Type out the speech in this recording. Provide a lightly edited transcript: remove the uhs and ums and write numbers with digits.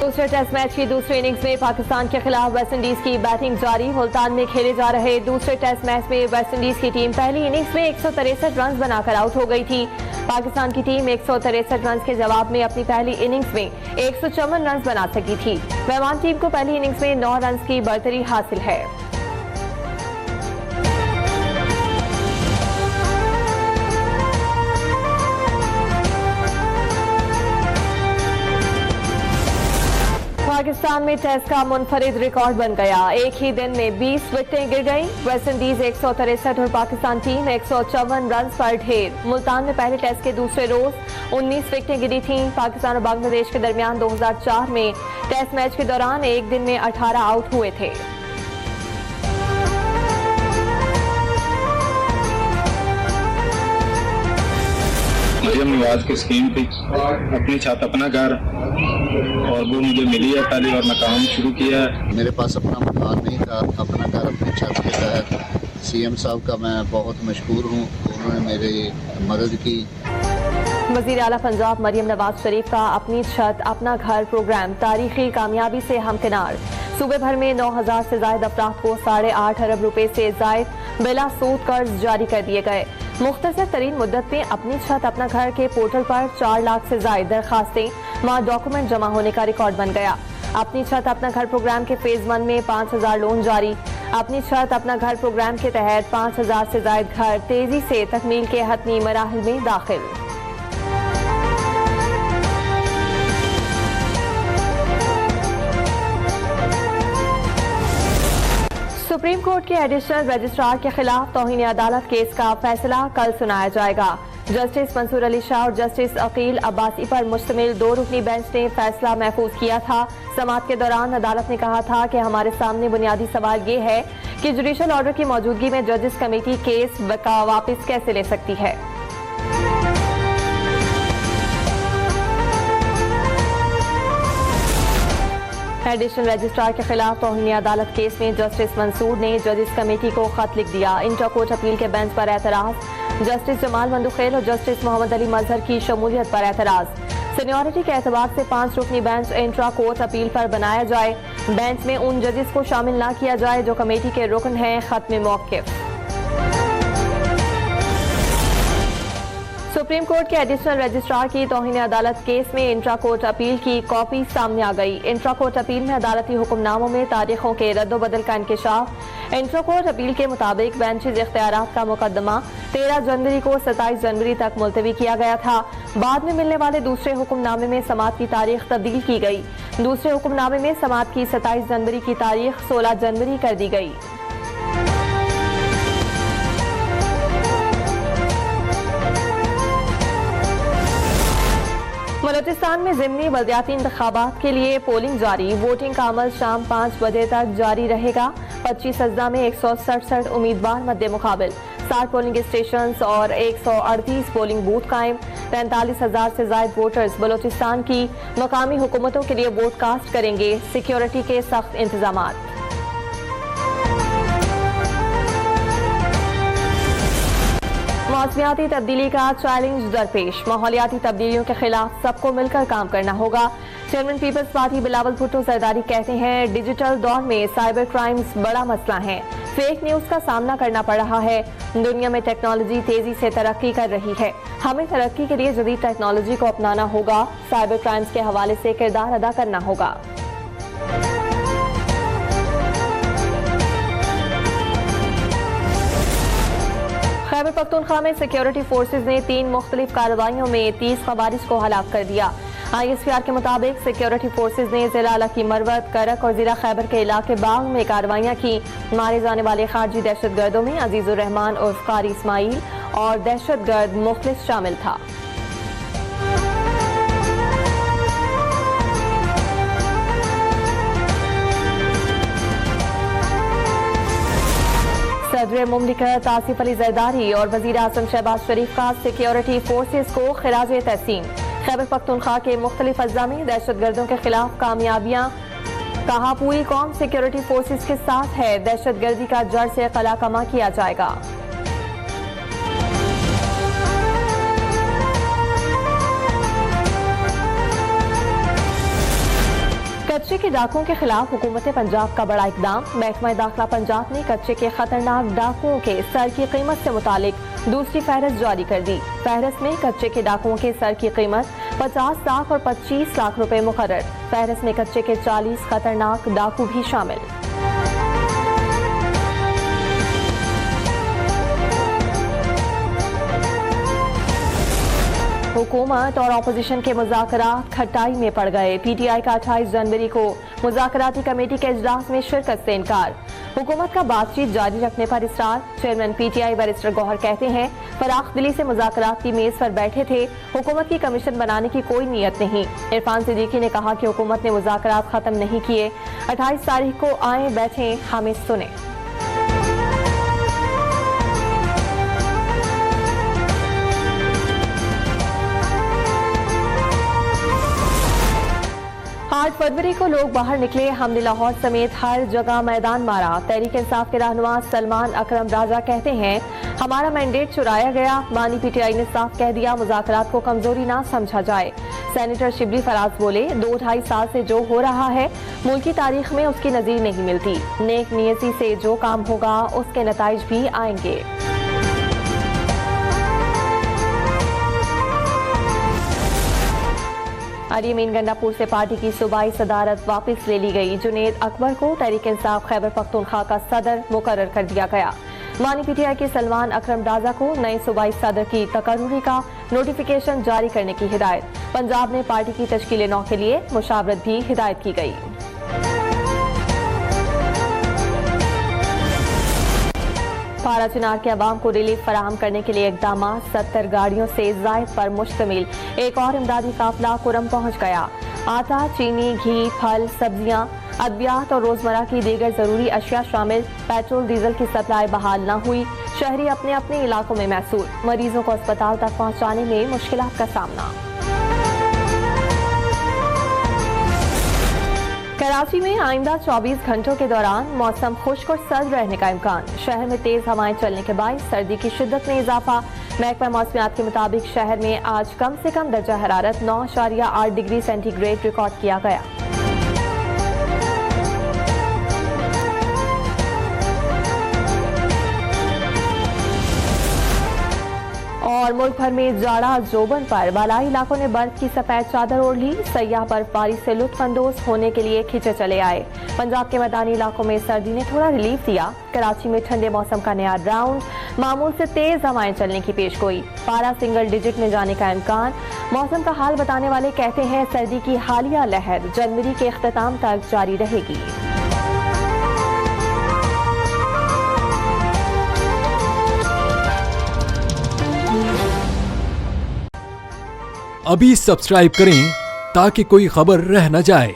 दूसरे test match की दूसरी इनिंग्स में पाकिस्तान के खिलाफ वेस्टइंडीज की बैटिंग जारी। मुल्तान में खेले जा रहे दूसरे टेस्ट मैच में वेस्टइंडीज की टीम पहली इनिंग्स में 163 रन बनाकर आउट हो गई थी। पाकिस्तान की टीम 163 रन के जवाब में अपनी पहली इनिंग्स में 154 रन बना सकी थी। मेहमान टीम को पहली इनिंग्स में 9 रन की बढ़तरी हासिल है। पाकिस्तान में टेस्ट का मुनफरिद रिकॉर्ड बन गया। एक ही दिन में 20 विकेटें गिर गईं। वेस्टइंडीज 163 और पाकिस्तान टीम 154 रन पर ढेर। मुल्तान में पहले टेस्ट के दूसरे रोज 19 विकेटें गिरी थीं। पाकिस्तान और बांग्लादेश के दरमियान 2004 में टेस्ट मैच के दौरान एक दिन में 18 आउट हुए थे। मरियम नवाज की स्कीम थी अपनी छत अपना घर, और वो मुझे मिली है पहली बार मैं काम शुरू किया है। मेरे पास अपना मकान नहीं था, अपना घर अपनी छत के तहत सीएम साहब का मैं बहुत मशहूर हूँ, उन्होंने मेरी मदद की। वज़ीर आला पंजाब मरियम नवाज शरीफ का अपनी छत अपना घर प्रोग्राम तारीखी कामयाबी से हमकिनार। सूबे भर में 9,000 से ज्यादा अफराद को 8.5 अरब रुपए से ज्यादा बिला सूद कर्ज जारी कर दिए गए। मुख्तसर तरीन मुद्दत में अपनी छत अपना घर के पोर्टल पर 4 लाख से ज्यादा दरखास्तें मां डॉक्यूमेंट जमा होने का रिकॉर्ड बन गया। अपनी छत अपना घर प्रोग्राम के फेज 1 में 5,000 लोन जारी। अपनी छत अपना घर प्रोग्राम के तहत 5,000 से ज्यादा घर तेजी से तकमील के हतमी मराहिल में दाखिल। सुप्रीम कोर्ट के एडिशनल रजिस्ट्रार के खिलाफ तौहीन अदालत केस का फैसला कल सुनाया जाएगा। जस्टिस मंसूर अली शाह और जस्टिस अकील अब्बासी पर मुश्तमिल 2 रुकनी बेंच ने फैसला महफूज किया था। समाअत के दौरान अदालत ने कहा था कि हमारे सामने बुनियादी सवाल ये है कि जुडिशल ऑर्डर की मौजूदगी में जजेस कमेटी केस वापस कैसे ले सकती है। एडिशनल रजिस्ट्रार के खिलाफ तौहीन अदालत केस में जस्टिस मंसूर ने जजेस कमेटी को खत लिख दिया। इंटर कोर्ट अपील के बेंच पर एतराज। जस्टिस जमाल मंदुखेल और जस्टिस मोहम्मद अली मजहर की शमूलियत पर एतराज। सीनियरिटी के एतबार से 5 रुकनी बेंच इंट्रा कोर्ट अपील पर बनाया जाए। बेंच में उन जजेस को शामिल न किया जाए जो कमेटी के रुकन हैं। खत्म मौक़िफ़। सुप्रीम कोर्ट के एडिशनल रजिस्ट्रार की तौहीन अदालत केस में इंट्रा कोर्ट अपील की कॉपी सामने आ गई। इंट्रा कोर्ट अपील में अदालती हुक्मनामों में तारीखों के रद्दोबदल का इंकशाफ। इंट्रा कोर्ट अपील के मुताबिक बेंचेज इख्तियारात का मुकदमा 13 जनवरी को 27 जनवरी तक मुलतवी किया गया था। बाद में मिलने वाले दूसरे हुक्मनामे में समाअत की तारीख तब्दील की गई। दूसरे हुक्मनामे में समाअत की 27 जनवरी की तारीख 16 जनवरी कर दी गई। बलूचिस्तान में ज़िमनी बल्दियाती इंतखाबात के लिए पोलिंग जारी। वोटिंग का अमल शाम 5 बजे तक जारी रहेगा। 25 अजला में 167 उम्मीदवार मद्दे मुकाबिल। 60 पोलिंग स्टेशन और 138 पोलिंग बूथ कायम। 43,000 से ज्यादा वोटर्स बलूचिस्तान की मकामी हुकूमतों के लिए वोट कास्ट करेंगे। सिक्योरिटी के सख्त इंतजामात। मौसमियाती तब्दीली का चैलेंज दरपेश। माहौलियाती तब्दीलियों के खिलाफ सबको मिलकर काम करना होगा। Chairman People's Party Bilawal Bhutto Zardari कहते हैं डिजिटल दौर में साइबर क्राइम्स बड़ा मसला है। फेक न्यूज का सामना करना पड़ रहा है। दुनिया में टेक्नोलॉजी तेजी से तरक्की कर रही है। हमें तरक्की के लिए जदीद टेक्नोलॉजी को अपनाना होगा। साइबर क्राइम्स के हवाले से किरदार अदा करना होगा। खैबर पख्तूनख्वा में सिक्योरिटी फोर्सेज ने 3 मुख्तलिफ कार्रवाइयों में 30 खवारिज को हलाक कर दिया। ISPR के मुताबिक सिक्योरिटी फोर्सेज ने जिला लकी मरवत, करक और जिला खैबर के इलाके बाग में कार्रवाइयां की। मारे जाने वाले खारजी दहशत गर्दों में अजीजुर रहमान उर्फ कारी इस्माइल और दहशत गर्द मुखलिस शामिल था। सदर मुमलिकत आसिफ अली जरदारी और वजीर आजम शहबाज शरीफ का सिक्योरिटी फोर्सेज को खिराज तहसीन। खैबर पख्तूनख्वा के मुख्तलिफ अज़ला में दहशत गर्दों के खिलाफ कामयाबियां। कहा पूरी कौम सिक्योरिटी फोर्सेज के साथ है। दहशत गर्दी का जड़ से कलाकमा किया जाएगा। कच्चे के डाकुओं के खिलाफ हुकूमत पंजाब का बड़ा इकदाम। महकमा दाखिला पंजाब ने कच्चे के खतरनाक डाकुओं के सर की कीमत से मुतालिक दूसरी फहरिस्त जारी कर दी। फहरिस्त में कच्चे के डाकुओं के सर की कीमत 50 लाख और 25 लाख रुपए मुकर्रर। फहरिस्त में कच्चे के 40 खतरनाक डाकू भी शामिल। हुकूमत और अपोजिशन के मुज़ाकरात खटाई में पड़ गए। पीटीआई का 28 जनवरी को मुज़ाकराती कमेटी के इजलास में शिरकत से इनकार। हुकूमत का बातचीत जारी रखने पर इसरार। चेयरमैन पीटीआई बैरिस्टर गौहर कहते हैं, फराख दिली से मुज़ाकरात की मेज पर बैठे थे, हुकूमत की कमीशन बनाने की कोई नीयत नहीं। इरफान सिद्दीकी ने कहा कि हुकूमत ने मुज़ाकरात खत्म नहीं किए। 28 तारीख को आए, बैठे, हमें सुने। आठ फरवरी को लोग बाहर निकले। हमने लाहौर समेत हर जगह मैदान मारा। तहरीक इंसाफ के रहनुमा सलमान अकरम राजा कहते हैं, हमारा मैंडेट चुराया गया। बानी पीटीआई ने साफ कह दिया, मुज़ाकरात को कमजोरी ना समझा जाए। सेनेटर शिबली फराज बोले, 2-2.5 साल से जो हो रहा है मुल्क की तारीख में उसकी नजीर नहीं मिलती। नेक नियति से जो काम होगा उसके नताइज भी आएंगे। अरीमीन गंडापुर से पार्टी की सूबाई सदारत वापस ले ली गई। जुनेद अकबर को तहरीक इंसाफ खैबर पख्तूनख्वा का सदर मुकर्रर कर दिया गया। बानी पीटीआई के सलमान अकरम राजा को नए सूबाई सदर की तकर्रुरी का नोटिफिकेशन जारी करने की हिदायत। पंजाब में पार्टी की तश्कील नौ के लिए मुशावरत भी हिदायत की गई। पारा चिनार के अवाम को रिलीफ फराहम करने के लिए इकदाम। 70 गाड़ियों से जायद पर मुश्तमिल एक और इमदादी काफिला कुरम पहुंच गया। आटा, चीनी, घी, फल, सब्जियां, अद्वियात और रोजमर्रा की दीगर जरूरी अशिया शामिल। पेट्रोल डीजल की सप्लाई बहाल न हुई। शहरी अपने अपने इलाकों में महसूर। मरीजों को अस्पताल तक पहुंचाने में मुश्किलात का सामना। कराची में आइंदा 24 घंटों के दौरान मौसम खुश्क और सर्द रहने का इम्कान। शहर में तेज हवाएं चलने के बाद सर्दी की शिद्दत में इजाफा। महकमा मौसमियात के मुताबिक शहर में आज कम से कम दर्जा हरारत 9.8 डिग्री सेंटीग्रेड रिकॉर्ड किया गया। और मुल्क भर में जाड़ा जोबन पर बालाई इलाकों ने बर्फ की सफेद चादर ओढ़ ली। सयाह बर्फबारी से लुत्फानंदोज होने के लिए खिंचे चले आए। पंजाब के मैदानी इलाकों में सर्दी ने थोड़ा रिलीफ दिया। कराची में ठंडे मौसम का नया राउंड। मामूल से तेज हवाएं चलने की पेशगोई। पारा सिंगल डिजिट में जाने का इम्कान। मौसम का हाल बताने वाले कहते हैं, सर्दी की हालिया लहर जनवरी के इख्तिताम तक जारी रहेगी। अभी सब्सक्राइब करें ताकि कोई खबर रह न जाए।